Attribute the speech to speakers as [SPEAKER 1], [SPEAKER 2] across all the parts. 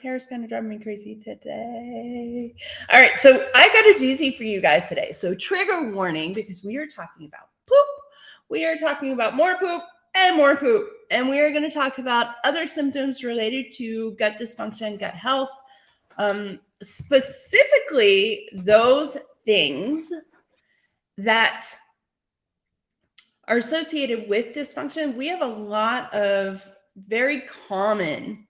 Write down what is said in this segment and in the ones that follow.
[SPEAKER 1] Hair's kind of driving me crazy today. All right, so I got a doozy for you guys today. So trigger warning, because we are talking about poop. We are talking about more poop and more poop. And we are going to talk about other symptoms related to gut dysfunction, gut health, specifically those things that are associated with dysfunction. We have a lot of very common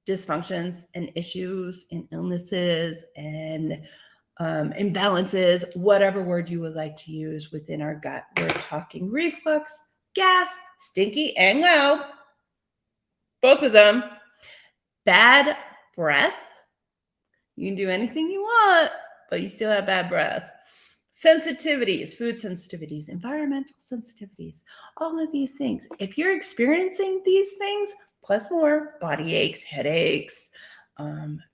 [SPEAKER 1] dysfunctions and issues and illnesses and imbalances, whatever word you would like to use within our gut. We're talking reflux, gas, stinky and loud, both of them, bad breath. You can do anything you want, but you still have bad breath. Sensitivities, food sensitivities, environmental sensitivities, all of these things. If you're experiencing these things, plus more, body aches, headaches,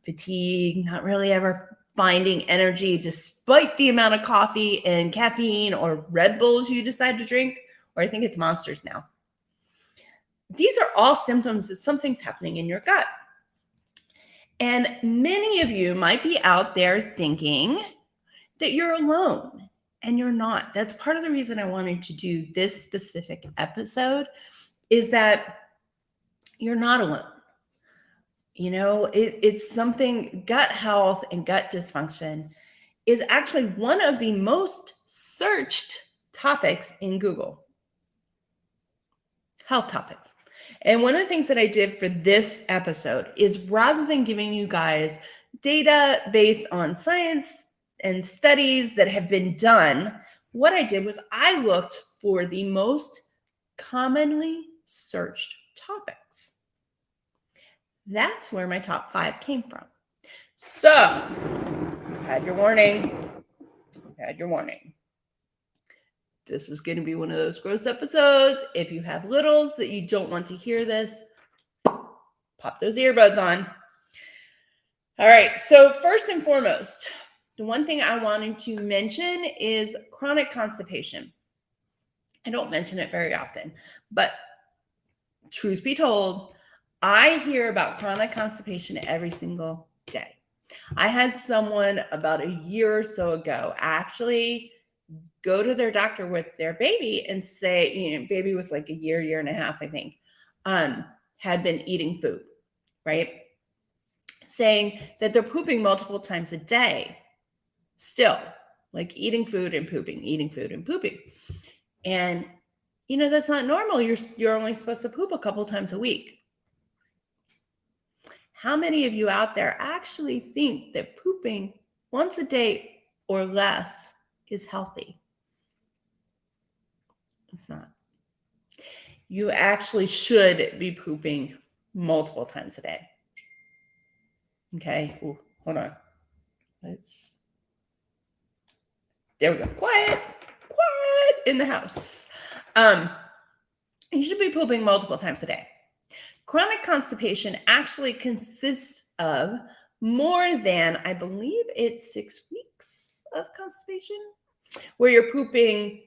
[SPEAKER 1] fatigue, not really ever finding energy despite the amount of coffee and caffeine or Red Bulls you decide to drink, or I think it's Monsters now. These are all symptoms that something's happening in your gut. And many of you might be out there thinking that you're alone, and you're not. That's part of the reason I wanted to do this specific episode, is that you're not alone. You know, it's something, gut health and gut dysfunction is actually one of the most searched topics in Google. Health topics. And one of the things that I did for this episode is, rather than giving you guys data based on science and studies that have been done, what I did was I looked for the most commonly searched topics. That's where my top 5 came from. So, you've had your warning. You've had your warning. This is going to be one of those gross episodes. If you have littles that you don't want to hear this, pop those earbuds on. All right, so first and foremost, the one thing I wanted to mention is chronic constipation. I don't mention it very often, but truth be told, I hear about chronic constipation every single day. I had someone about a year or so ago actually go to their doctor with their baby and say, you know, baby was like a year and a half, I think, had been eating food, right? Saying that they're pooping multiple times a day still, like eating food and pooping, eating food and pooping. And, you know, that's not normal. You're only supposed to poop a couple times a week. How many of you out there actually think that pooping once a day or less is healthy? It's not. You actually should be pooping multiple times a day. Okay. Ooh, hold on. There we go. Quiet in the house. You should be pooping multiple times a day. Chronic constipation actually consists of more than, I believe it's 6 weeks of constipation, where you're pooping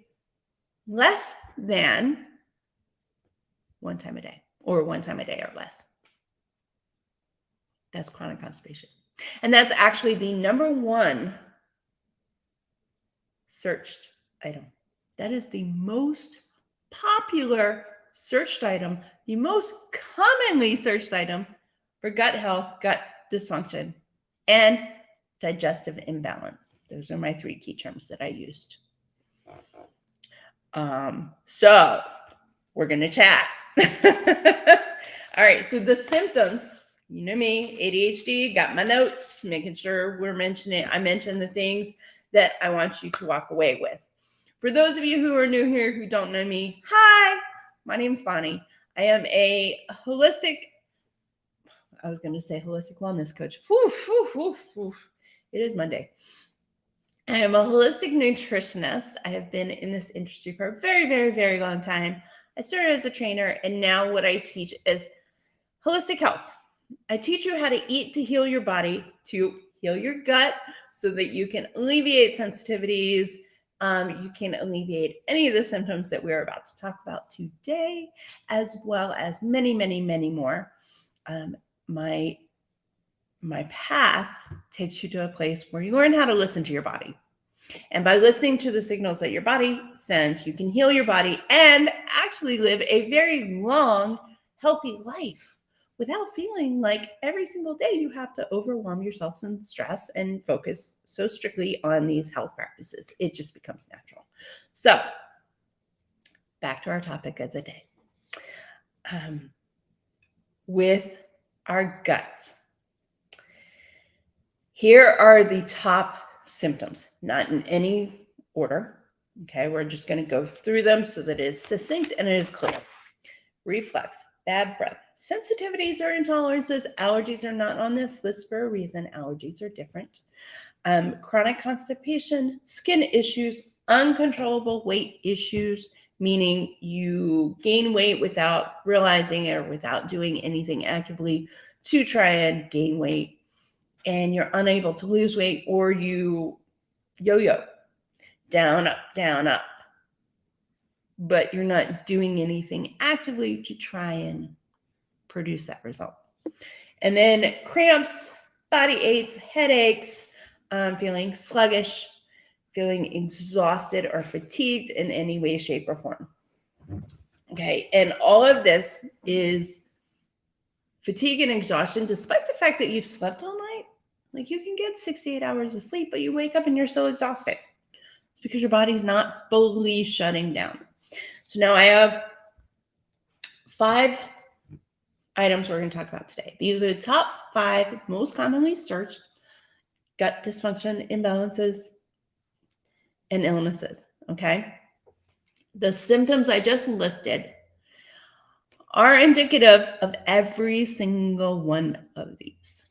[SPEAKER 1] less than 1 time a day, or 1 time a day or less. That's chronic constipation. And that's actually the number 1 searched item. That is the most popular searched item, the most commonly searched item for gut health, gut dysfunction, and digestive imbalance. Those are my 3 key terms that I used. So we're going to chat. All right. So the symptoms, you know me, ADHD, got my notes, making sure I mention the things that I want you to walk away with. For those of you who are new here, who don't know me, hi, my name's Bonnie. I am a holistic wellness coach. It is Monday. I am a holistic nutritionist. I have been in this industry for a very, very, very long time. I started as a trainer, and now what I teach is holistic health. I teach you how to eat to heal your body, to heal your gut, so that you can alleviate sensitivities. You can alleviate any of the symptoms that we're about to talk about today, as well as many, many, many more. My my path takes you to a place where you learn how to listen to your body. And by listening to the signals that your body sends, you can heal your body and actually live a very long, healthy life without feeling like every single day you have to overwhelm yourself in stress and focus so strictly on these health practices. It just becomes natural. So, back to our topic of the day. With our gut, here are the top symptoms, not in any order. Okay, we're just going to go through them so that it is succinct and it is clear. Reflux, bad breath, sensitivities or intolerances. Allergies are not on this list for a reason. Allergies are different. Chronic constipation, skin issues, uncontrollable weight issues, meaning you gain weight without realizing it or without doing anything actively to try and gain weight, and you're unable to lose weight, or you yo-yo, down, up, but you're not doing anything actively to try and produce that result. And then cramps, body aches, headaches, feeling sluggish, feeling exhausted or fatigued in any way, shape, or form. Okay, and all of this is fatigue and exhaustion, despite the fact that you've slept all night. Like, you can get 68 hours of sleep, but you wake up and you're still exhausted. It's because your body's not fully shutting down. So now I have 5 items we're going to talk about today. These are the top 5 most commonly searched gut dysfunction, imbalances, and illnesses. Okay. The symptoms I just listed are indicative of every single one of these.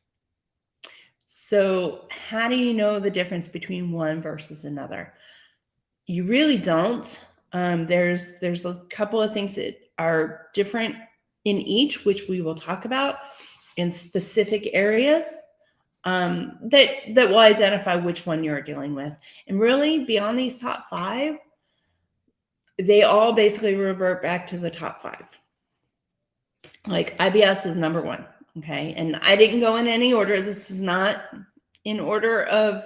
[SPEAKER 1] So how do you know the difference between one versus another? You really don't. There's a couple of things that are different in each, which we will talk about in specific areas that will identify which one you're dealing with. And really, beyond these top 5, they all basically revert back to the top 5. Like, IBS is number 1, okay? And I didn't go in any order. This is not in order of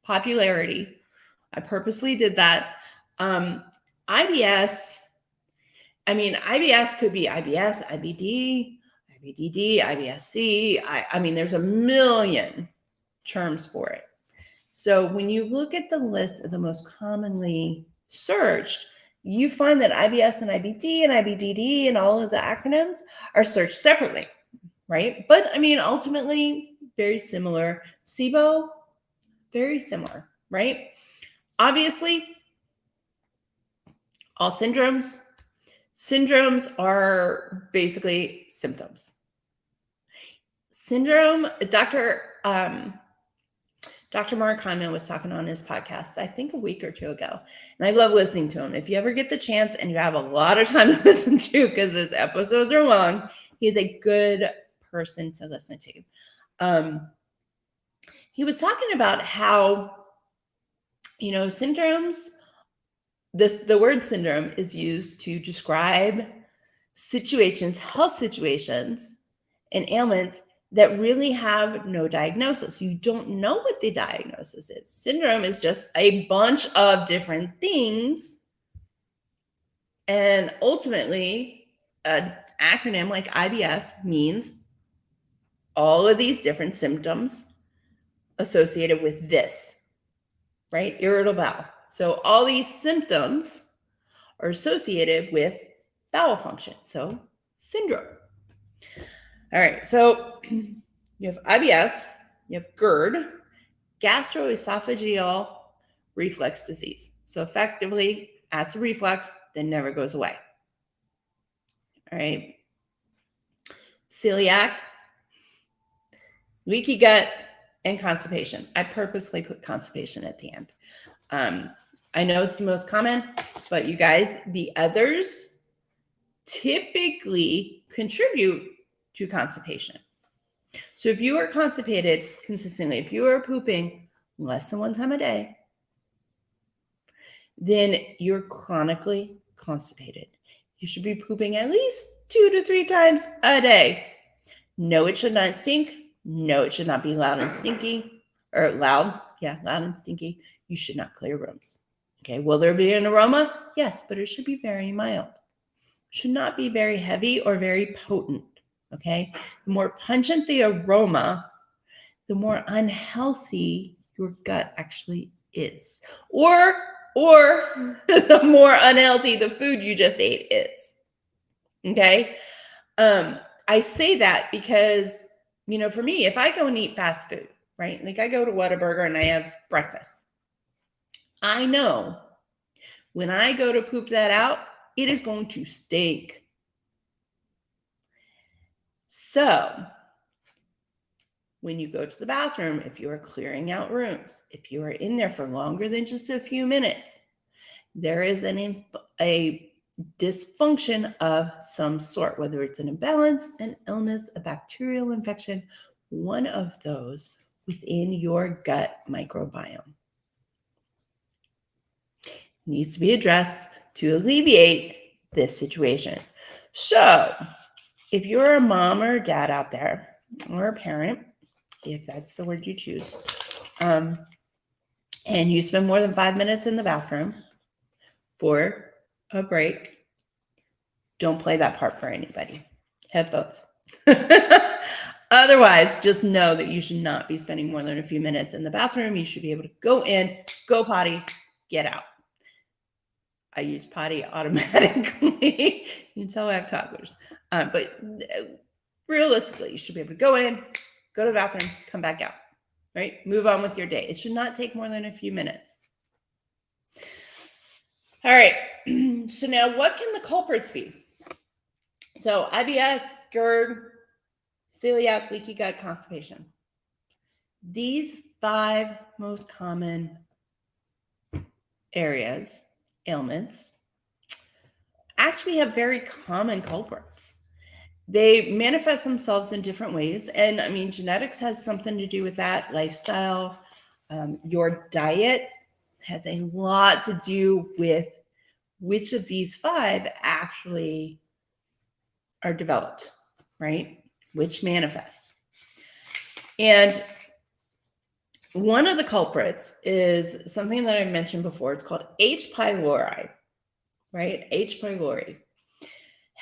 [SPEAKER 1] popularity. I purposely did that. IBS, IBS could be IBS, IBD, IBDD, IBSC. I mean, there's a million terms for it. So when you look at the list of the most commonly searched, you find that IBS and IBD and IBDD and all of the acronyms are searched separately, right? But I mean, ultimately, very similar. SIBO, very similar, right? Obviously, all syndromes are basically symptoms. Syndrome, Dr. Mark Hyman was talking on his podcast, I think a week or 2 ago. And I love listening to him. If you ever get the chance and you have a lot of time to listen to, because his episodes are long, he's a good person to listen to. He was talking about how, syndromes, the word syndrome is used to describe situations, health situations, and ailments that really have no diagnosis. You don't know what the diagnosis is. Syndrome is just a bunch of different things. And ultimately, an acronym like IBS means all of these different symptoms associated with this, right? Irritable bowel. So all these symptoms are associated with bowel function. So syndrome. All right. So you have IBS, you have GERD, gastroesophageal reflux disease. So effectively, acid reflux that never goes away. All right. Celiac, leaky gut, and constipation. I purposely put constipation at the end. I know it's the most common, but you guys, the others typically contribute to constipation. So if you are constipated consistently, if you are pooping less than 1 time a day, then you're chronically constipated. You should be pooping at least 2 to 3 times a day. No, it should not stink. No, it should not be loud and stinky, or loud. Yeah, loud and stinky. You should not clear rooms. Okay, will there be an aroma? Yes, but it should be very mild. Should not be very heavy or very potent. Okay, the more pungent the aroma, the more unhealthy your gut actually is, or the more unhealthy the food you just ate is. Okay, I say that because, for me, if I go and eat fast food, right, like I go to Whataburger and I have breakfast, I know when I go to poop that out, it is going to stink. So when you go to the bathroom, if you are clearing out rooms, if you are in there for longer than just a few minutes, there is a dysfunction of some sort, whether it's an imbalance, an illness, a bacterial infection, one of those within your gut microbiome needs to be addressed to alleviate this situation. So if you're a mom or a dad out there, or a parent, if that's the word you choose, and you spend more than 5 minutes in the bathroom for a break, don't play that part for anybody. Headphones. Otherwise, just know that you should not be spending more than a few minutes in the bathroom. You should be able to go in, go potty, get out. I use potty automatically. You can tell I have toddlers. But realistically, you should be able to go in, go to the bathroom, come back out, right? Move on with your day. It should not take more than a few minutes. All right. So now what can the culprits be? So IBS, GERD, celiac, leaky gut, constipation. These 5 most common areas, ailments, actually have very common culprits. They manifest themselves in different ways. And I mean, genetics has something to do with that, lifestyle. Your diet has a lot to do with which of these 5 actually are developed, right? Which manifests. And one of the culprits is something that I mentioned before. It's called H. pylori, right? H. pylori.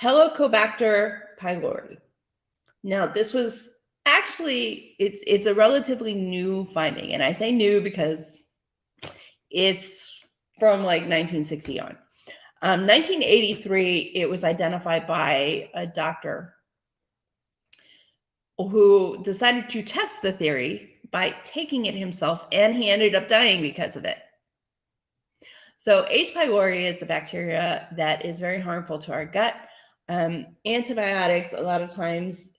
[SPEAKER 1] Helicobacter pylori. Now, this was actually, it's a relatively new finding. And I say new because it's from like 1960 on. 1983, it was identified by a doctor who decided to test the theory by taking it himself, and he ended up dying because of it. So H. pylori is a bacteria that is very harmful to our gut. Antibiotics, a lot of times,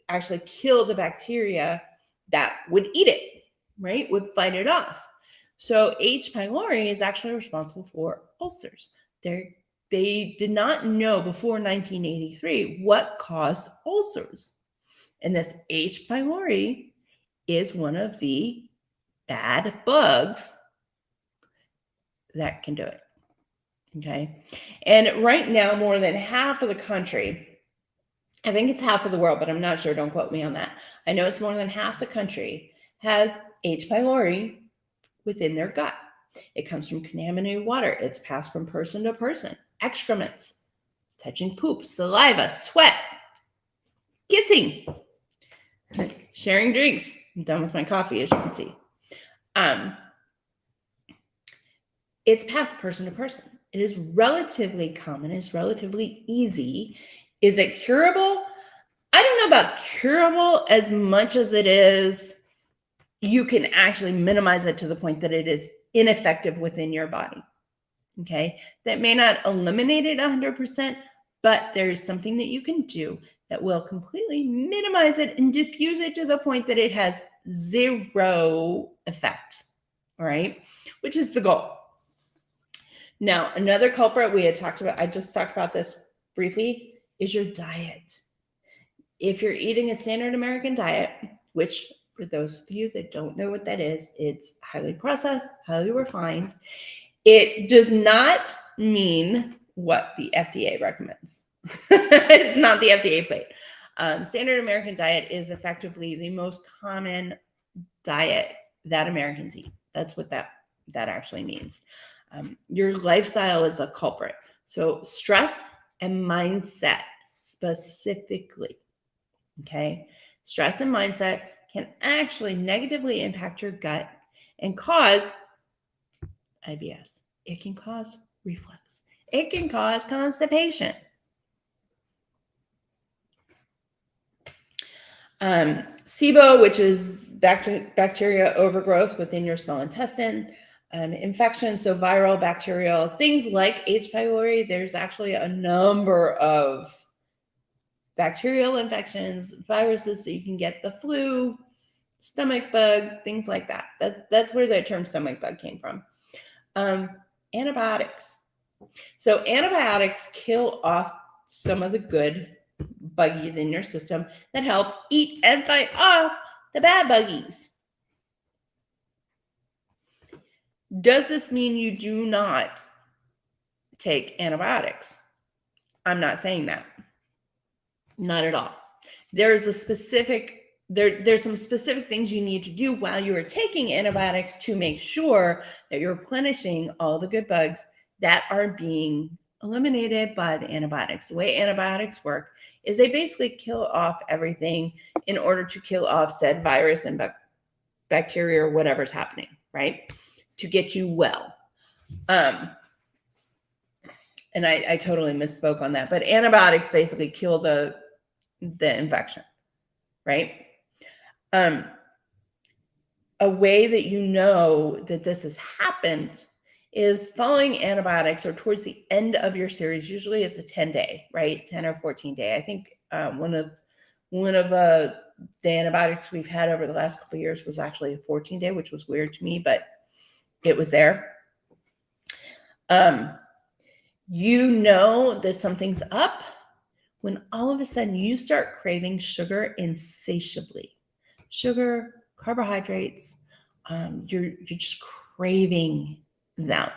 [SPEAKER 1] actually kill the bacteria that would eat it, right? Would fight it off. So H. pylori is actually responsible for ulcers. They did not know before 1983 what caused ulcers. And this H. pylori is one of the bad bugs that can do it. Okay. And right now, more than half of the country, I think it's half of the world, but I'm not sure. Don't quote me on that. I know it's more than half the country has H. pylori within their gut. It comes from contaminated water. It's passed from person to person. Excrements, touching poop, saliva, sweat, kissing, sharing drinks. I'm done with my coffee, as you can see. It's passed person to person. It is relatively common. It's relatively easy. Is it curable? I don't know about curable as much as it is you can actually minimize it to the point that it is ineffective within your body. Okay, that may not eliminate it 100%, but there is something that you can do that will completely minimize it and diffuse it to the point that it has 0 effect. All right, which is the goal. Now, another culprit we had talked about, I just talked about this briefly, is your diet. If you're eating a standard American diet, which for those of you that don't know what that is, it's highly processed, highly refined. It does not mean what the FDA recommends. It's not the FDA plate. Standard American diet is effectively the most common diet that Americans eat. That's what that actually means. Your lifestyle is a culprit. So stress and mindset specifically, okay? Stress and mindset can actually negatively impact your gut and cause IBS. It can cause reflux. It can cause constipation. SIBO, which is bacteria overgrowth within your small intestine, infections, so viral, bacterial, things like H. pylori. There's actually a number of bacterial infections, viruses, so you can get the flu, stomach bug, things like that. That's where the term stomach bug came from. Antibiotics. So antibiotics kill off some of the good buggies in your system that help eat and fight off the bad buggies. Does this mean you do not take antibiotics? I'm not saying that. Not at all. There's some specific things you need to do while you are taking antibiotics to make sure that you're replenishing all the good bugs that are being eliminated by the antibiotics. The way antibiotics work is they basically kill off everything in order to kill off said virus and bacteria or whatever's happening, right? To get you well. And I totally misspoke on that, but antibiotics basically kill the infection, right? A way that you know that this has happened is following antibiotics or towards the end of your series. Usually it's a 10-day, right? 10 or 14-day. I think one of the antibiotics we've had over the last couple of years was actually a 14-day, which was weird to me, but it was there. You know that something's up when all of a sudden you start craving sugar insatiably. Sugar, carbohydrates, you're just craving them.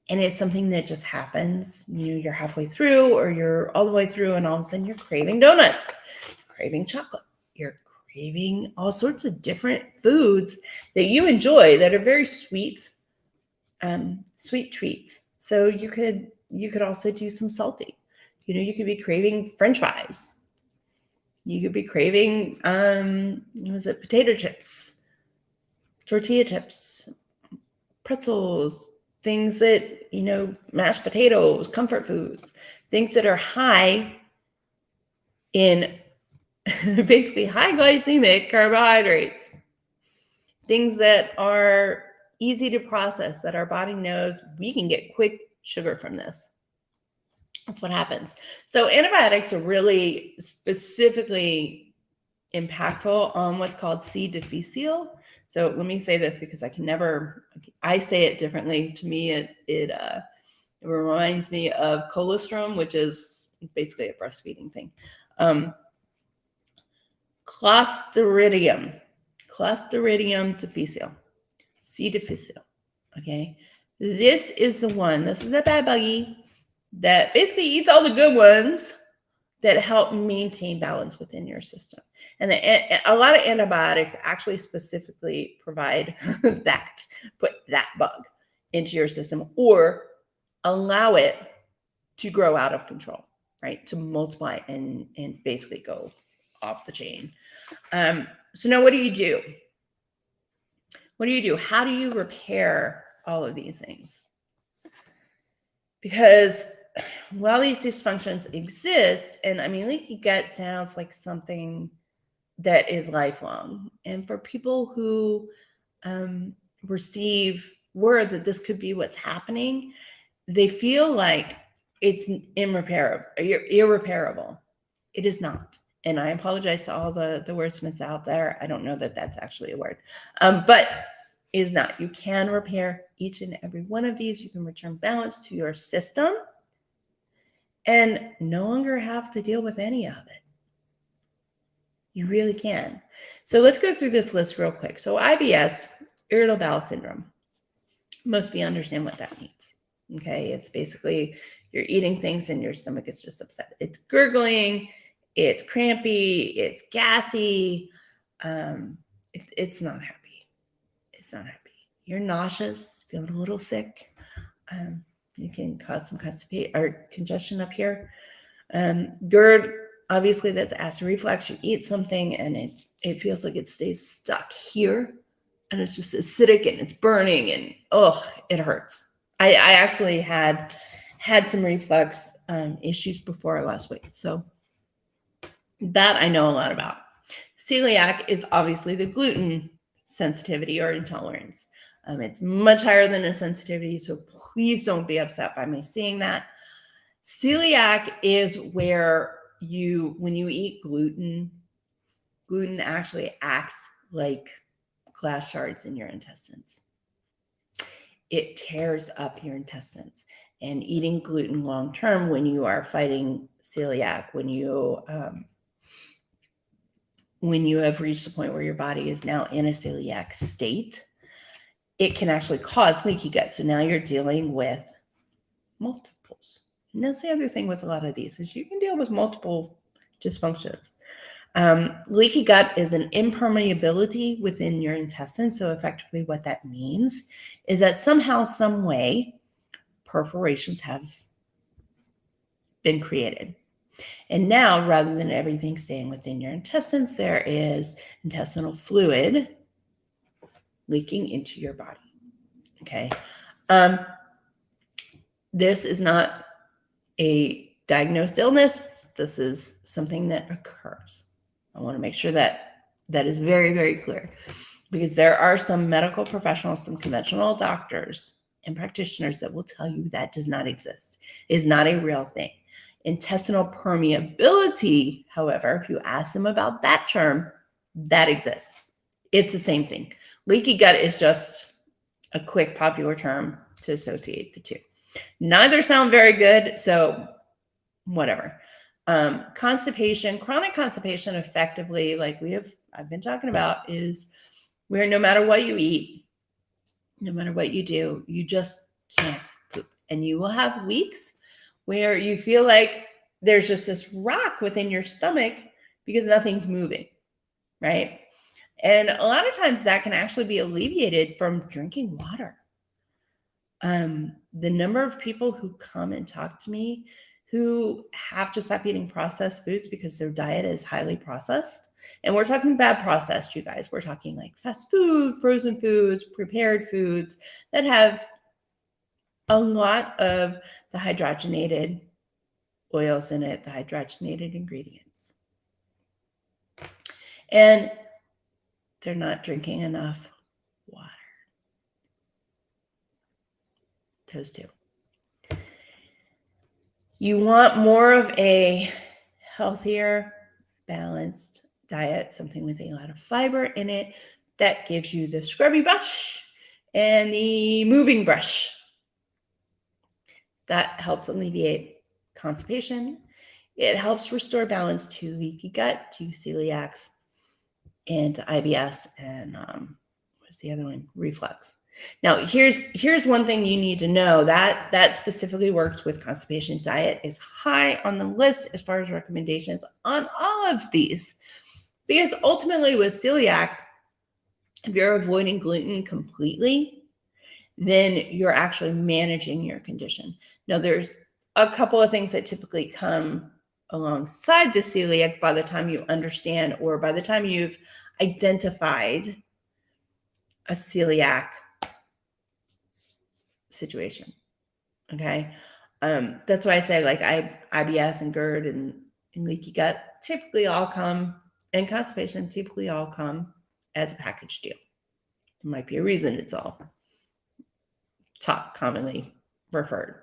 [SPEAKER 1] And it's something that just happens. You're halfway through or you're all the way through and all of a sudden you're craving donuts, you're craving chocolate, you're craving all sorts of different foods that you enjoy that are very sweet, sweet treats. So you could also do some salty. You could be craving French fries. You could be craving, potato chips, tortilla chips, pretzels, things that, mashed potatoes, comfort foods, things that are high in basically high glycemic carbohydrates, things that are easy to process, that our body knows we can get quick sugar from this. That's what happens. So antibiotics are really specifically impactful on what's called C. difficile. So let me say this because I say it differently. To me, it reminds me of colostrum, which is basically a breastfeeding thing. Clostridium difficile, C. difficile. Okay. This is the bad buggy that basically eats all the good ones that help maintain balance within your system. And a lot of antibiotics actually specifically provide put that bug into your system or allow it to grow out of control, right? To multiply and basically go off the chain. So now what do you do? How do you repair all of these things? Because while these dysfunctions exist, and leaky gut sounds like something that is lifelong. And for people who receive word that this could be what's happening, they feel like it's irreparable. It is not. And I apologize to all the wordsmiths out there. I don't know that that's actually a word, but it is not. You can repair each and every one of these. You can return balance to your system and no longer have to deal with any of it. You really can. So let's go through this list real quick. So IBS, irritable bowel syndrome. Most of you understand what that means. Okay, it's basically you're eating things and your stomach is just upset. It's gurgling. It's crampy, it's gassy. It's not happy. It's not happy. You're nauseous, feeling a little sick. You can cause some constipation or congestion up here. GERD, obviously that's acid reflux. You eat something and it feels like it stays stuck here, and it's just acidic and it's burning and it hurts. I actually had some reflux issues before I lost weight, so that I know a lot about. Celiac is obviously the gluten sensitivity or intolerance. It's much higher than a sensitivity, so please don't be upset by me seeing that. Celiac is where when you eat gluten actually acts like glass shards in your intestines. It tears up your intestines. And eating gluten long term, when you are fighting celiac, when you have reached a point where your body is now in a celiac state, it can actually cause leaky gut. So now you're dealing with multiples. And that's the other thing with a lot of these is you can deal with multiple dysfunctions. Leaky gut is an impermeability within your intestines. So effectively what that means is that somehow, some way, perforations have been created. And now, rather than everything staying within your intestines, there is intestinal fluid leaking into your body. Okay. This is not a diagnosed illness. This is something that occurs. I want to make sure that is very, very clear, because there are some medical professionals, some conventional doctors and practitioners that will tell you that does not exist. It is not a real thing. Intestinal permeability, however, if you ask them about that term, that exists. It's the same thing. Leaky gut is just a quick popular term to associate the two. Neither sound very good, so whatever. Constipation, chronic constipation, effectively, like I've been talking about, is where no matter what you eat, no matter what you do, you just can't poop. And you will have weeks where you feel like there's just this rock within your stomach because nothing's moving, right? And a lot of times that can actually be alleviated from drinking water. The number of people who come and talk to me who have to stop eating processed foods because their diet is highly processed. And we're talking bad processed, you guys. We're talking like fast food, frozen foods, prepared foods that have a lot of the hydrogenated oils in it, the hydrogenated ingredients. And they're not drinking enough water. Those two. You want more of a healthier, balanced diet, something with a lot of fiber in it that gives you the scrubby brush and the moving brush. That helps alleviate constipation. It helps restore balance to leaky gut, to celiacs, and to IBS, and what's the other one? Reflux. Now, here's one thing you need to know that specifically works with constipation. Diet is high on the list as far as recommendations on all of these, because ultimately with celiac, if you're avoiding gluten completely, then you're actually managing your condition. Now, there's a couple of things that typically come alongside the celiac by the time you understand, or by the time you've identified a celiac situation. Okay. That's why I say, like, IBS and GERD and leaky gut typically all come, and constipation typically all come as a package deal. There might be a reason it's all top commonly referred.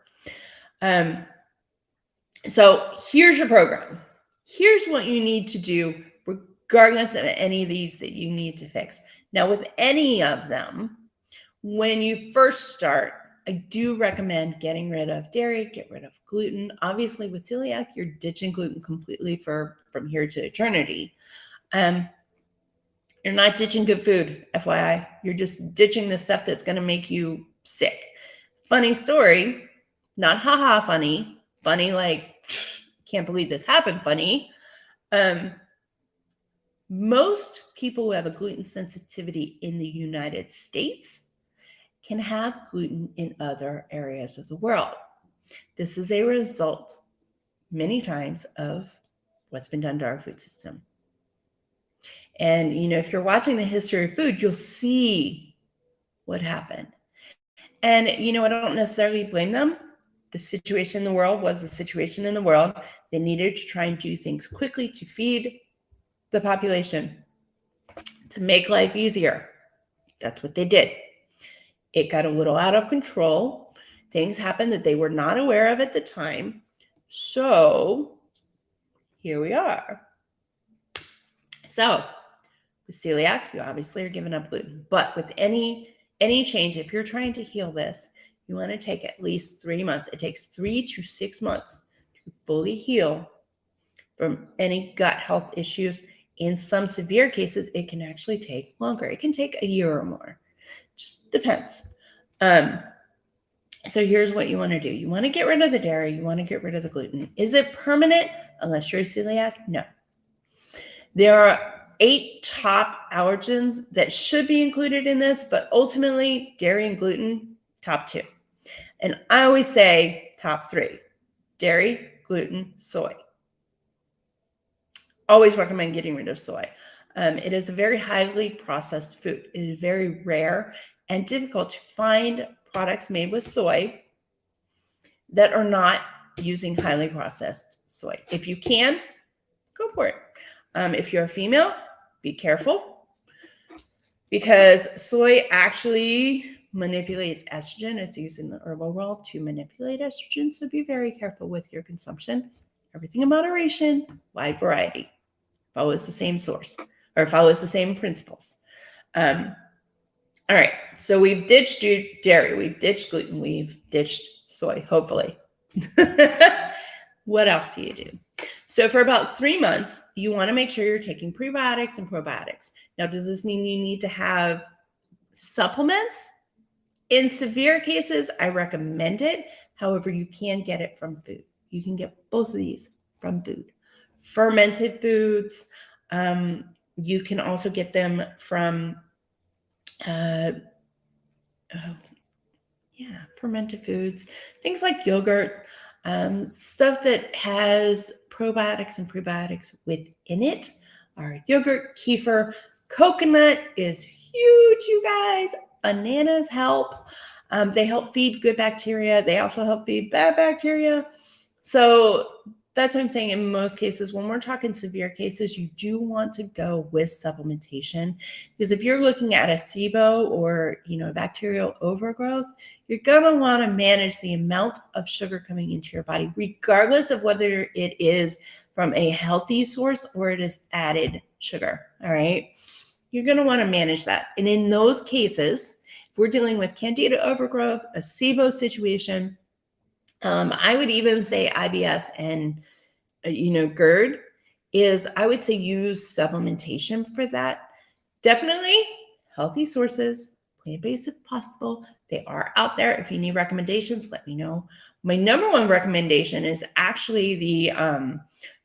[SPEAKER 1] So here's your program. Here's what you need to do regardless of any of these that you need to fix. Now, with any of them, when you first start, I do recommend getting rid of dairy, get rid of gluten. Obviously, with celiac, you're ditching gluten completely from here to eternity. You're not ditching good food, FYI. You're just ditching the stuff that's going to make you sick. Funny story, not haha funny like, can't believe this happened funny. Most people who have a gluten sensitivity in the United States can have gluten in other areas of the world. This is a result many times of what's been done to our food system. And, if you're watching the history of food, you'll see what happened. And, I don't necessarily blame them. The situation in the world was the situation in the world. They needed to try and do things quickly to feed the population, to make life easier. That's what they did. It got a little out of control. Things happened that they were not aware of at the time. So here we are. So with celiac, you obviously are giving up gluten. But with any change, if you're trying to heal this, you want to take at least 3 months. It takes 3 to 6 months to fully heal from any gut health issues. In some severe cases, it can actually take longer. It can take a year or more. Just depends. So here's what you want to do. You want to get rid of the dairy. You want to get rid of the gluten. Is it permanent unless you're a celiac? No. There are 8 top allergens that should be included in this, but ultimately dairy and gluten, top 2. And I always say top 3, dairy, gluten, soy. Always recommend getting rid of soy. It is a very highly processed food. It is very rare and difficult to find products made with soy that are not using highly processed soy. If you can, go for it. If you're a female, be careful, because soy actually manipulates estrogen. It's used in the herbal world to manipulate estrogen. So be very careful with your consumption. Everything in moderation, wide variety. Follows the same source, or follows the same principles. All right, so we've ditched dairy, we've ditched gluten, we've ditched soy, hopefully. What else do you do? So for about 3 months, you want to make sure you're taking prebiotics and probiotics. Now, does this mean you need to have supplements? In severe cases, I recommend it. However, you can get it from food. You can get both of these from food. Fermented foods. You can also get them from fermented foods, things like yogurt, stuff that has probiotics and prebiotics within it. Our yogurt, kefir, coconut is huge, you guys. Bananas help. They help feed good bacteria. They also help feed bad bacteria. So that's what I'm saying. In most cases, when we're talking severe cases, you do want to go with supplementation, because if you're looking at a SIBO or bacterial overgrowth, you're going to want to manage the amount of sugar coming into your body, regardless of whether it is from a healthy source or it is added sugar. All right. You're going to want to manage that. And in those cases, if we're dealing with candida overgrowth, a SIBO situation, I would even say IBS and, GERD is, I would say, use supplementation for that. Definitely healthy sources, plant-based if possible. They are out there. If you need recommendations, let me know. My number one recommendation is actually the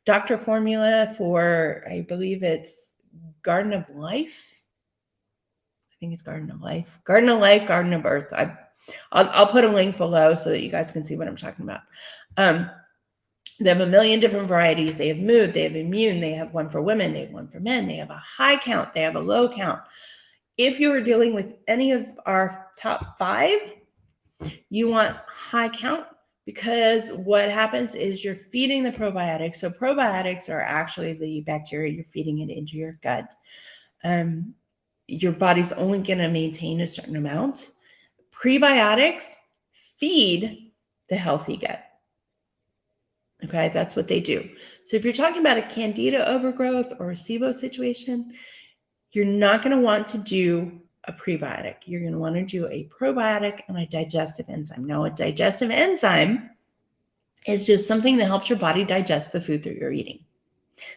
[SPEAKER 1] doctor formula for, I believe it's Garden of Life. I think it's Garden of Life, Garden of Earth. I'll put a link below so that you guys can see what I'm talking about. They have a million different varieties. They have mood, they have immune, they have one for women, they have one for men, they have a high count, they have a low count. If you are dealing with any of our top 5, you want high count, because what happens is you're feeding the probiotics. So probiotics are actually the bacteria, you're feeding it into your gut. Your body's only going to maintain a certain amount. Prebiotics feed the healthy gut. Okay, that's what they do. So if you're talking about a candida overgrowth or a SIBO situation, you're not going to want to do a prebiotic. You're going to want to do a probiotic and a digestive enzyme. Now, a digestive enzyme is just something that helps your body digest the food that you're eating.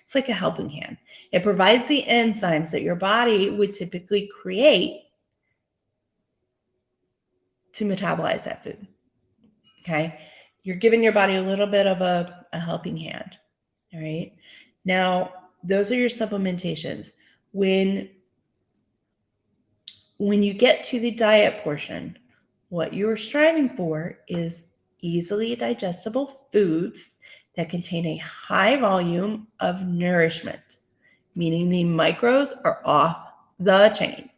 [SPEAKER 1] It's like a helping hand. It provides the enzymes that your body would typically create to metabolize that food. Okay. You're giving your body a little bit of a helping hand. All right. Now, those are your supplementations. When you get to the diet portion, what you're striving for is easily digestible foods that contain a high volume of nourishment, meaning the micros are off the chain.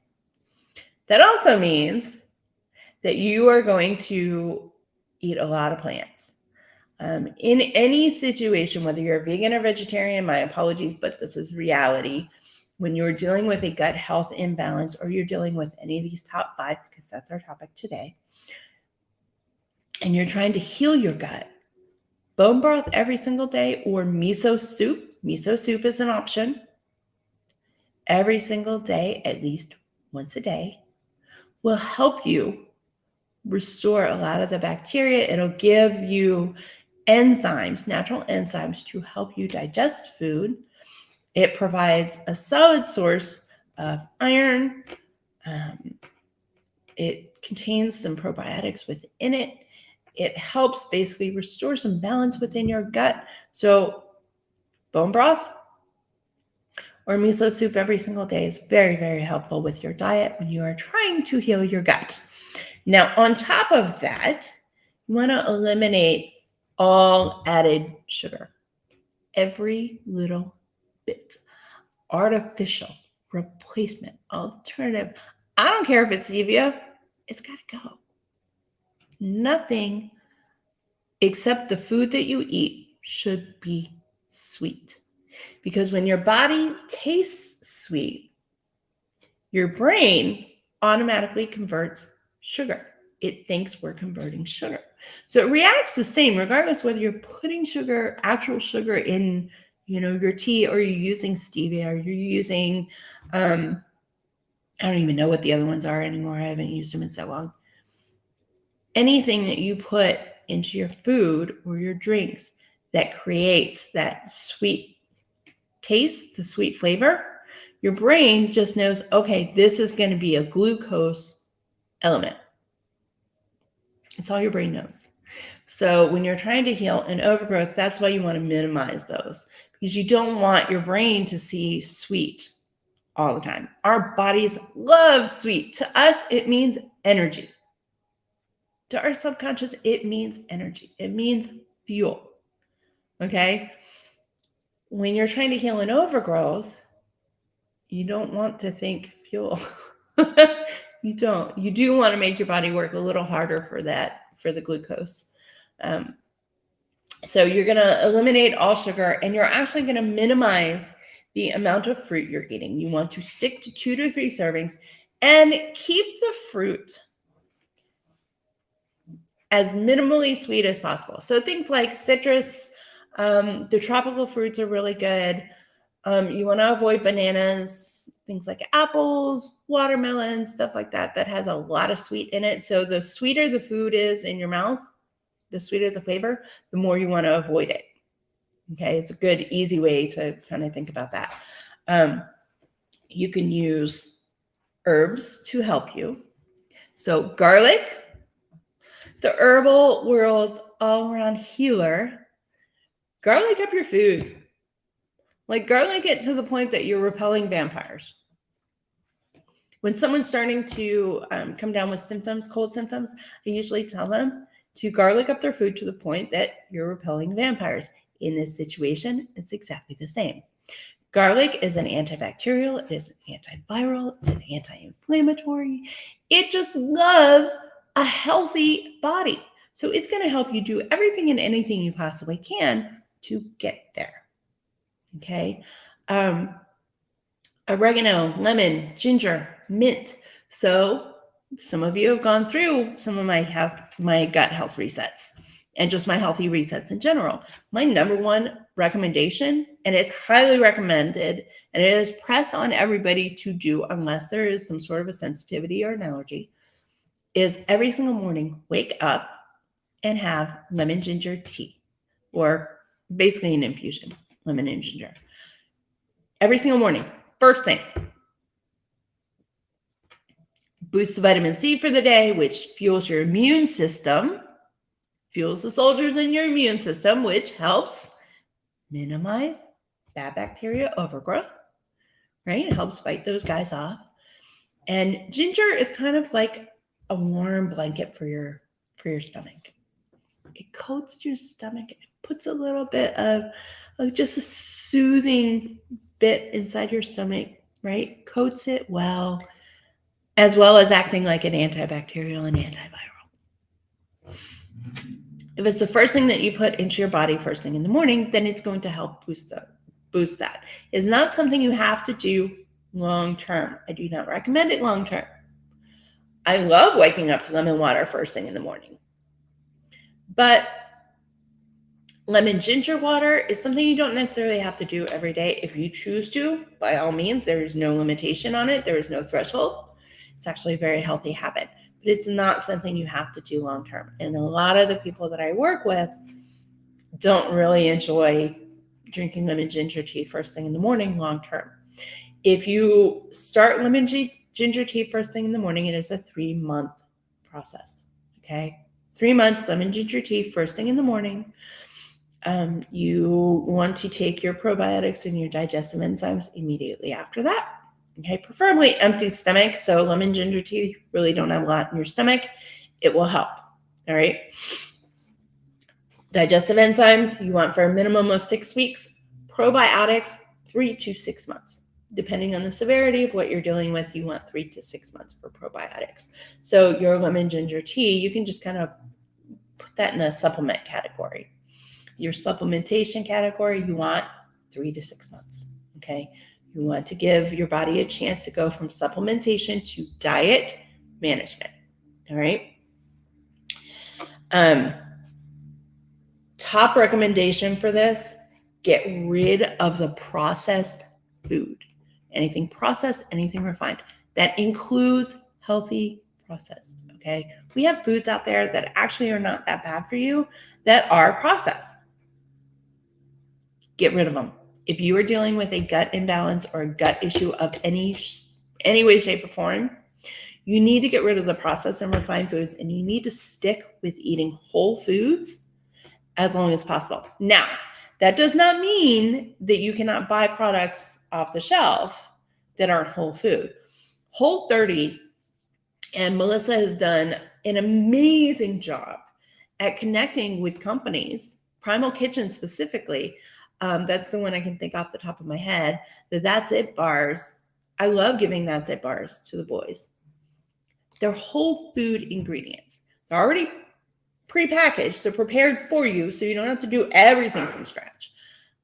[SPEAKER 1] That also means that you are going to eat a lot of plants. In any situation, whether you're a vegan or vegetarian, my apologies, but this is reality. When you're dealing with a gut health imbalance, or you're dealing with any of these top 5, because that's our topic today, and you're trying to heal your gut, bone broth every single day or miso soup is an option, every single day, at least once a day, will help you restore a lot of the bacteria. It'll give you enzymes, natural enzymes, to help you digest food. It provides a solid source of iron. It contains some probiotics within it. It helps basically restore some balance within your gut. So bone broth or miso soup every single day is very, very helpful with your diet when you are trying to heal your gut. Now, on top of that, you want to eliminate all added sugar. Every little bit. Artificial, replacement, alternative. I don't care if it's stevia, it's got to go. Nothing except the food that you eat should be sweet. Because when your body tastes sweet, your brain automatically converts sugar. It thinks we're converting sugar. So it reacts the same, regardless whether you're putting sugar, actual sugar in, your tea, or you're using stevia, or you're using, I don't even know what the other ones are anymore. I haven't used them in so long. Anything that you put into your food or your drinks that creates that sweet taste, the sweet flavor, your brain just knows, okay, this is going to be a glucose element. It's all your brain knows. So when you're trying to heal an overgrowth, that's why you want to minimize those, because you don't want your brain to see sweet all the time. Our bodies love sweet. To us, it means energy. To our subconscious, it means energy. It means fuel. Okay? When you're trying to heal an overgrowth, you don't want to think fuel. You don't. You do want to make your body work a little harder for that, for the glucose. So you're going to eliminate all sugar, and you're actually going to minimize the amount of fruit you're eating. You want to stick to 2 to 3 servings and keep the fruit as minimally sweet as possible. So things like citrus, the tropical fruits are really good. You want to avoid bananas, things like apples, watermelons, stuff like that, that has a lot of sweet in it. So the sweeter the food is in your mouth, the sweeter the flavor, the more you want to avoid it. Okay, it's a good, easy way to kind of think about that. You can use herbs to help you. So garlic, the herbal world's all-around healer. Garlic up your food. Like garlic it to the point that you're repelling vampires. When someone's starting to come down with symptoms, cold symptoms, I usually tell them to garlic up their food to the point that you're repelling vampires. In this situation, it's exactly the same. Garlic is an antibacterial, it is an antiviral, it's an anti-inflammatory. It just loves a healthy body. So it's going to help you do everything and anything you possibly can to get there. Okay. Oregano, lemon, ginger, mint. So some of you have gone through some of my gut health resets and just my healthy resets in general. My number one recommendation, and it's highly recommended, and it is pressed on everybody to do unless there is some sort of a sensitivity or an allergy, is every single morning, wake up and have lemon ginger tea, or basically an infusion, lemon and ginger. Every single morning, first thing. Boosts the vitamin C for the day, which fuels your immune system, fuels the soldiers in your immune system, which helps minimize bad bacteria overgrowth, right? It helps fight those guys off. And ginger is kind of like a warm blanket for your stomach. It coats your stomach. It puts a little bit of just a soothing bit inside your stomach, right? Coats it well as acting like an antibacterial and antiviral. If it's the first thing that you put into your body first thing in the morning, then it's going to help boost that. It's not something you have to do long term. I do not recommend it long term. I love waking up to lemon water first thing in the morning. But lemon ginger water is something you don't necessarily have to do every day. If you choose to, by all means, there is no limitation on it. There is no threshold. It's actually a very healthy habit, but it's not something you have to do long term. And a lot of the people that I work with don't really enjoy drinking lemon ginger tea first thing in the morning long term. If you start lemon ginger tea first thing in the morning, it is a 3-month process. Okay, 3 months lemon ginger tea first thing in the morning. You want to take your probiotics and your digestive enzymes immediately after that. Okay, preferably empty stomach. So lemon ginger tea, really don't have a lot in your stomach. It will help. All right. Digestive enzymes you want for a minimum of 6 weeks. Probiotics, 3 to 6 months. Depending on the severity of what you're dealing with, you want 3 to 6 months for probiotics. So your lemon ginger tea, you can just kind of put that in the supplement category. Your supplementation category, you want 3 to 6 months. Okay. You want to give your body a chance to go from supplementation to diet management. All right. Top recommendation for this, get rid of the processed food. Anything processed, anything refined. That includes healthy processed. Okay. We have foods out there that actually are not that bad for you that are processed. Get rid of them. If you are dealing with a gut imbalance or a gut issue of any way, shape, or form, you need to get rid of the processed and refined foods, and you need to stick with eating whole foods as long as possible. Now, that does not mean that you cannot buy products off the shelf that aren't whole food. Whole30 and Melissa has done an amazing job at connecting with companies, Primal Kitchen specifically. That's the one I can think off the top of my head. The That's It bars. I love giving That's It bars to the boys. They're whole food ingredients. They're already prepackaged. They're prepared for you, so you don't have to do everything from scratch.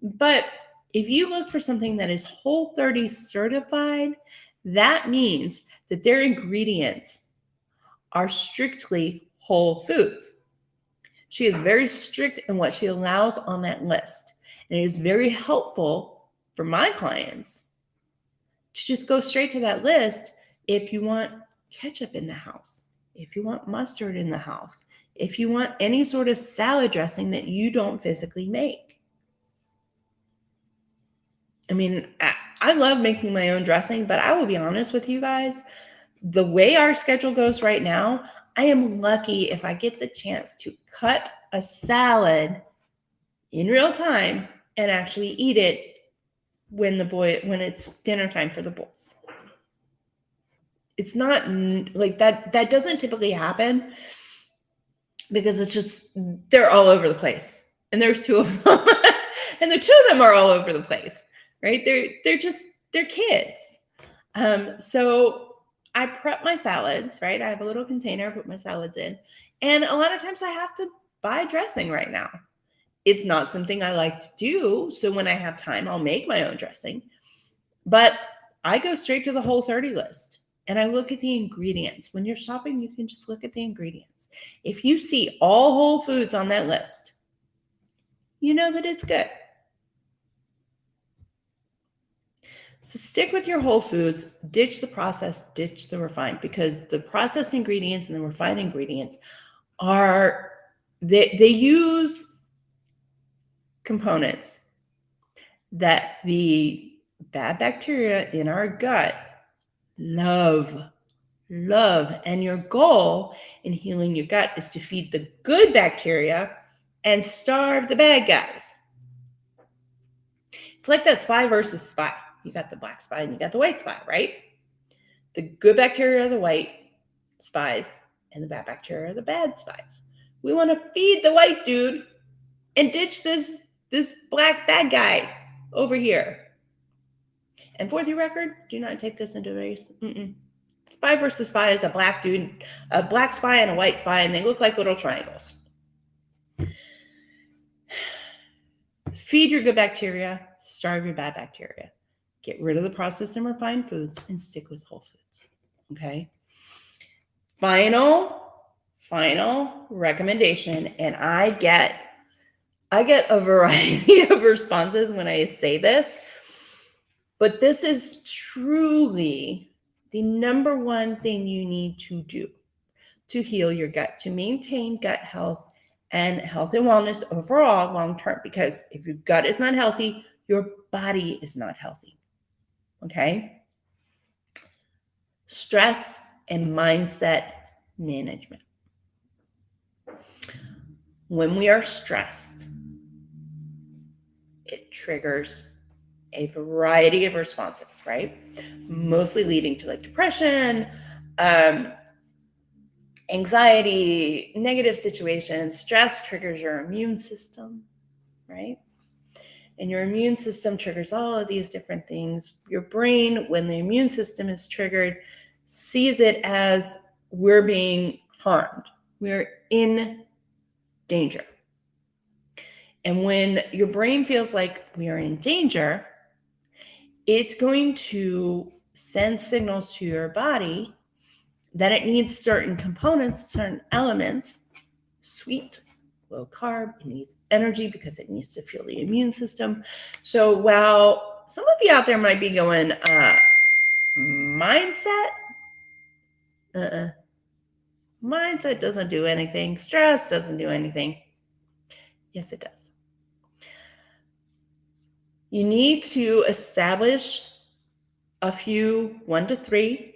[SPEAKER 1] But if you look for something that is Whole30 certified, that means that their ingredients are strictly whole foods. She is very strict in what she allows on that list. And it is very helpful for my clients to just go straight to that list if you want ketchup in the house, if you want mustard in the house, if you want any sort of salad dressing that you don't physically make. I mean, I love making my own dressing, but I will be honest with you guys, the way our schedule goes right now, I am lucky if I get the chance to cut a salad in real time and actually eat it when it's dinner time for the boys. It's not like that. That doesn't typically happen because it's just, they're all over the place. And there's 2 of them. And the 2 of them are all over the place, right? They're kids. So I prep my salads, right? I have a little container, I put my salads in. And a lot of times I have to buy dressing right now. It's not something I like to do. So when I have time, I'll make my own dressing. But I go straight to the Whole30 list and I look at the ingredients. When you're shopping, you can just look at the ingredients. If you see all whole foods on that list, you know that it's good. So stick with your whole foods, ditch the processed, ditch the refined, because the processed ingredients and the refined ingredients are, they use components that the bad bacteria in our gut love. And your goal in healing your gut is to feed the good bacteria and starve the bad guys. It's like that spy versus spy. You got the black spy and you got the white spy, right? The good bacteria are the white spies and the bad bacteria are the bad spies. We want to feed the white dude and ditch this black bad guy over here. And for the record, do not take this into race. Spy versus spy is a black dude, a black spy and a white spy, and they look like little triangles. Feed your good bacteria, starve your bad bacteria. Get rid of the processed and refined foods and stick with whole foods. Okay? Final recommendation, and I get a variety of responses when I say this, but this is truly the number one thing you need to do to heal your gut, to maintain gut health and health and wellness overall long term. Because if your gut is not healthy, your body is not healthy. Okay? Stress and mindset management. When we are stressed, it triggers a variety of responses, right? Mostly leading to like depression, anxiety, negative situations. Stress triggers your immune system, right? And your immune system triggers all of these different things. Your brain, when the immune system is triggered, sees it as we're being harmed. We're in danger. And when your brain feels like we are in danger, it's going to send signals to your body that it needs certain components, certain elements, sweet, low carb, it needs energy because it needs to fuel the immune system. So while some of you out there might be going, mindset? Mindset doesn't do anything. Stress doesn't do anything. Yes, it does. You need to establish a few 1 to 3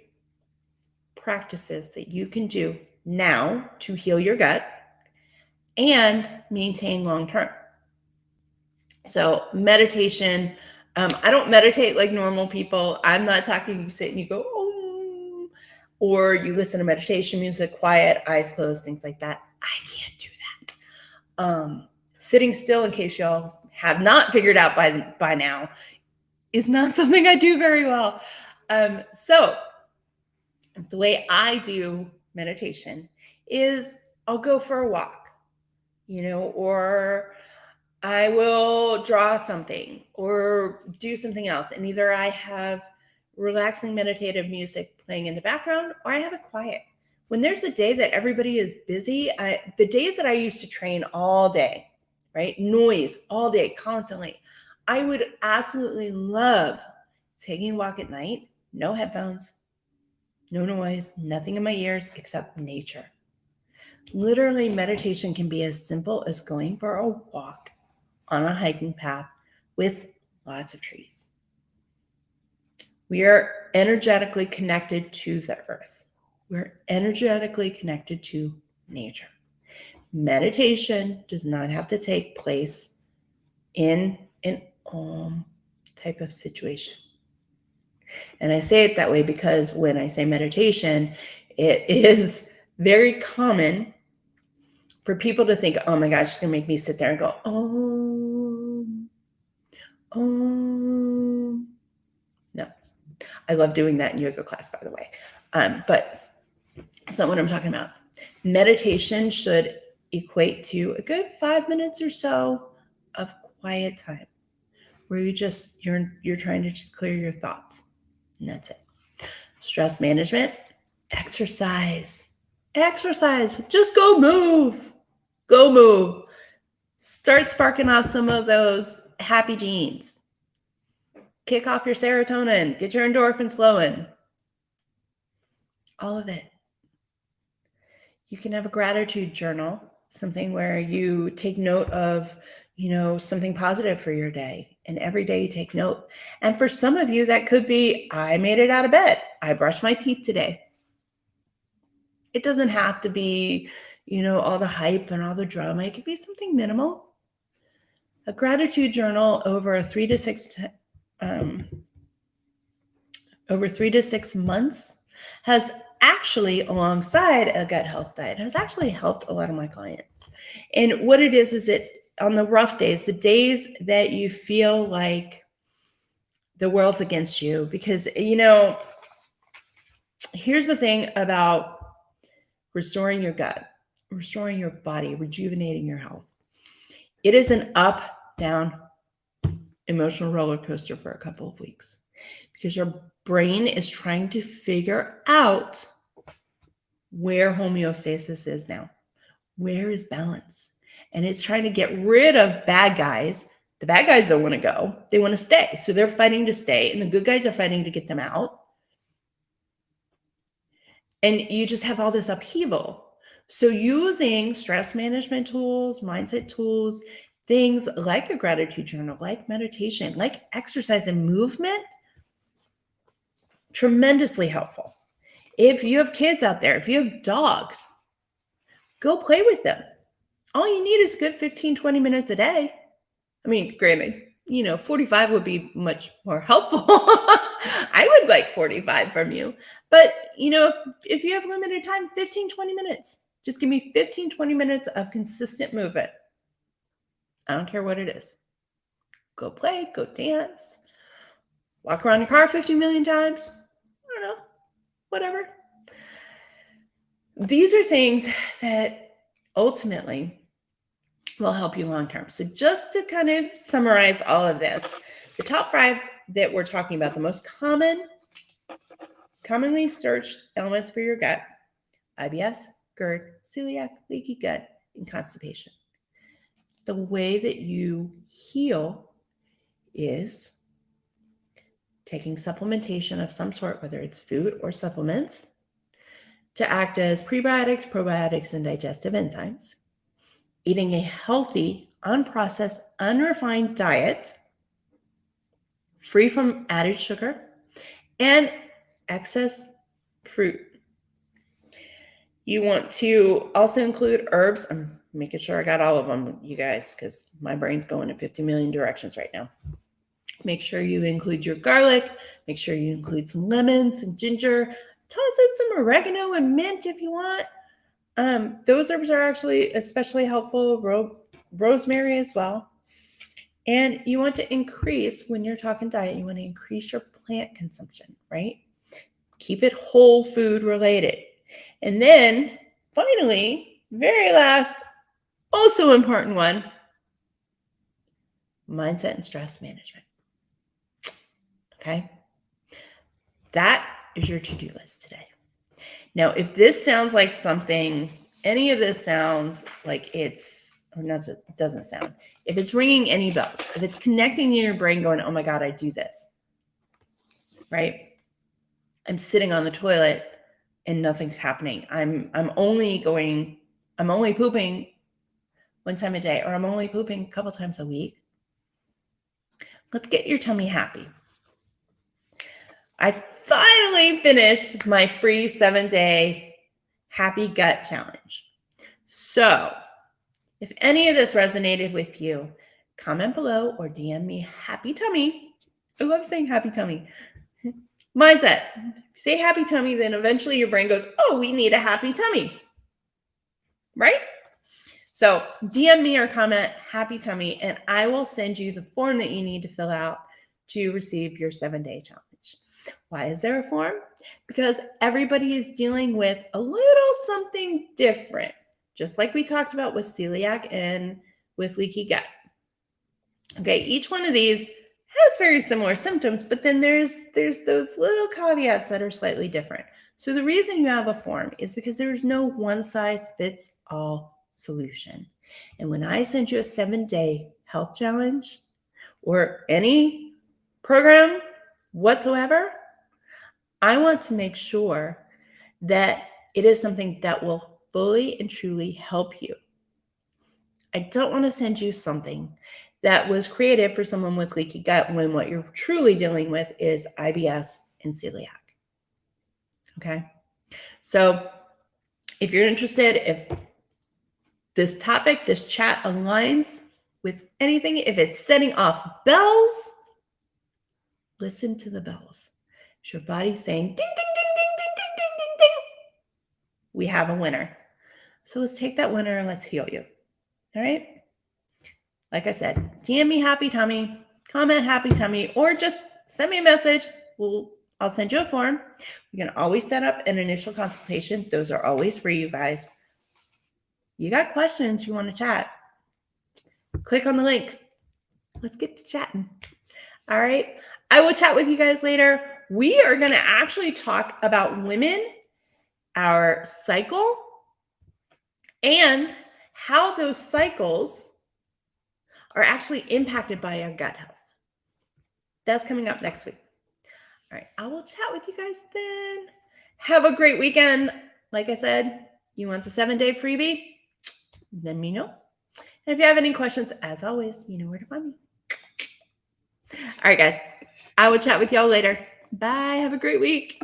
[SPEAKER 1] practices that you can do now to heal your gut and maintain long term. So meditation, I don't meditate like normal people. I'm not talking you sit and you go, oh, or you listen to meditation music, quiet, eyes closed, things like that. I can't do that. Sitting still, in case y'all have not figured out by now, is not something I do very well. So the way I do meditation is I'll go for a walk, or I will draw something or do something else. And either I have relaxing meditative music playing in the background or I have it quiet. When there's a day that everybody is busy, the days that I used to train all day, right? Noise all day, constantly. I would absolutely love taking a walk at night, no headphones, no noise, nothing in my ears except nature. Literally, meditation can be as simple as going for a walk on a hiking path with lots of trees. We are energetically connected to the earth. We're energetically connected to nature. Meditation does not have to take place in an type of situation. And I say it that way because when I say meditation, it is very common for people to think, oh my gosh, it's going to make me sit there and go, no. I love doing that in yoga class, by the way. But that's not what I'm talking about. Meditation should equate to a good 5 minutes or so of quiet time where you're trying to just clear your thoughts. And that's it. Stress management, exercise. Just go move. Start sparking off some of those happy genes. Kick off your serotonin. Get your endorphins flowing. All of it. You can have a gratitude journal, something where you take note of, something positive for your day. And every day you take note. And for some of you, that could be, I made it out of bed. I brushed my teeth today. It doesn't have to be, all the hype and all the drama. It could be something minimal. A gratitude journal over 3 to 6 months has actually, alongside a gut health diet, has actually helped a lot of my clients. And what it is it on the rough days, the days that you feel like the world's against you, because, here's the thing about restoring your gut, restoring your body, rejuvenating your health. It is an up, down, emotional roller coaster for a couple of weeks because your brain is trying to figure out where homeostasis is now. Where is balance? And it's trying to get rid of bad guys. The bad guys don't want to go. They want to stay. So they're fighting to stay, and the good guys are fighting to get them out. And you just have all this upheaval. So using stress management tools, mindset tools, things like a gratitude journal, like meditation, like exercise and movement, tremendously helpful. If you have kids out there, if you have dogs, go play with them. All you need is good 15, 20 minutes a day. I mean, granted, 45 would be much more helpful. I would like 45 from you. But, if you have limited time, 15, 20 minutes. Just give me 15, 20 minutes of consistent movement. I don't care what it is. Go play, go dance, walk around your car 50 million times. I don't know, whatever. These are things that ultimately will help you long term. So just to kind of summarize all of this, the top 5 that we're talking about, the most commonly searched ailments for your gut: IBS, GERD, celiac, leaky gut, and constipation. The way that you heal is taking supplementation of some sort, whether it's food or supplements, to act as prebiotics, probiotics, and digestive enzymes, eating a healthy, unprocessed, unrefined diet, free from added sugar, and excess fruit. You want to also include herbs. I'm making sure I got all of them, you guys, because my brain's going in 50 million directions right now. Make sure you include your garlic. Make sure you include some lemon, some ginger. Toss in some oregano and mint if you want. Those herbs are actually especially helpful. Rosemary as well. And you want to increase, when you're talking diet, you want to increase your plant consumption, right? Keep it whole food related. And then finally, very last, also important one, mindset and stress management. Okay. That is your to-do list today. Now, if this sounds like something, any of this sounds like it's, or not, it doesn't sound, if it's ringing any bells, if it's connecting in your brain going, oh my God, I do this, right? I'm sitting on the toilet and nothing's happening. I'm only pooping one time a day, or I'm only pooping a couple times a week. Let's get your tummy happy. I finally finished my free 7-day happy gut challenge. So if any of this resonated with you, comment below or DM me happy tummy. I love saying happy tummy. Mindset. Say happy tummy, then eventually your brain goes, oh, we need a happy tummy. Right? So DM me or comment happy tummy, and I will send you the form that you need to fill out to receive your 7-day challenge. Why is there a form? Because everybody is dealing with a little something different, just like we talked about with celiac and with leaky gut. Okay, each one of these has very similar symptoms, but then there's those little caveats that are slightly different. So the reason you have a form is because there's no one-size-fits-all solution. And when I send you a 7-day health challenge or any program whatsoever, I want to make sure that it is something that will fully and truly help you. I don't want to send you something that was created for someone with leaky gut when what you're truly dealing with is IBS and celiac. Okay. So if you're interested, if this topic, this chat aligns with anything, if it's setting off bells, listen to the bells. Is your body saying ding, ding, ding, ding, ding, ding, ding, ding, ding? We have a winner. So let's take that winner and let's heal you. All right? Like I said, DM me happy tummy, comment happy tummy, or just send me a message. I'll send you a form. You can always set up an initial consultation. Those are always free, you guys. You got questions, you want to chat, click on the link. Let's get to chatting. All right. I will chat with you guys later. We are going to actually talk about women, our cycle, and how those cycles are actually impacted by our gut health. That's coming up next week. All right. I will chat with you guys then. Have a great weekend. Like I said, you want the 7-day freebie? Let me know. And if you have any questions, as always, you know where to find me. All right, guys. I will chat with y'all later. Bye. Have a great week.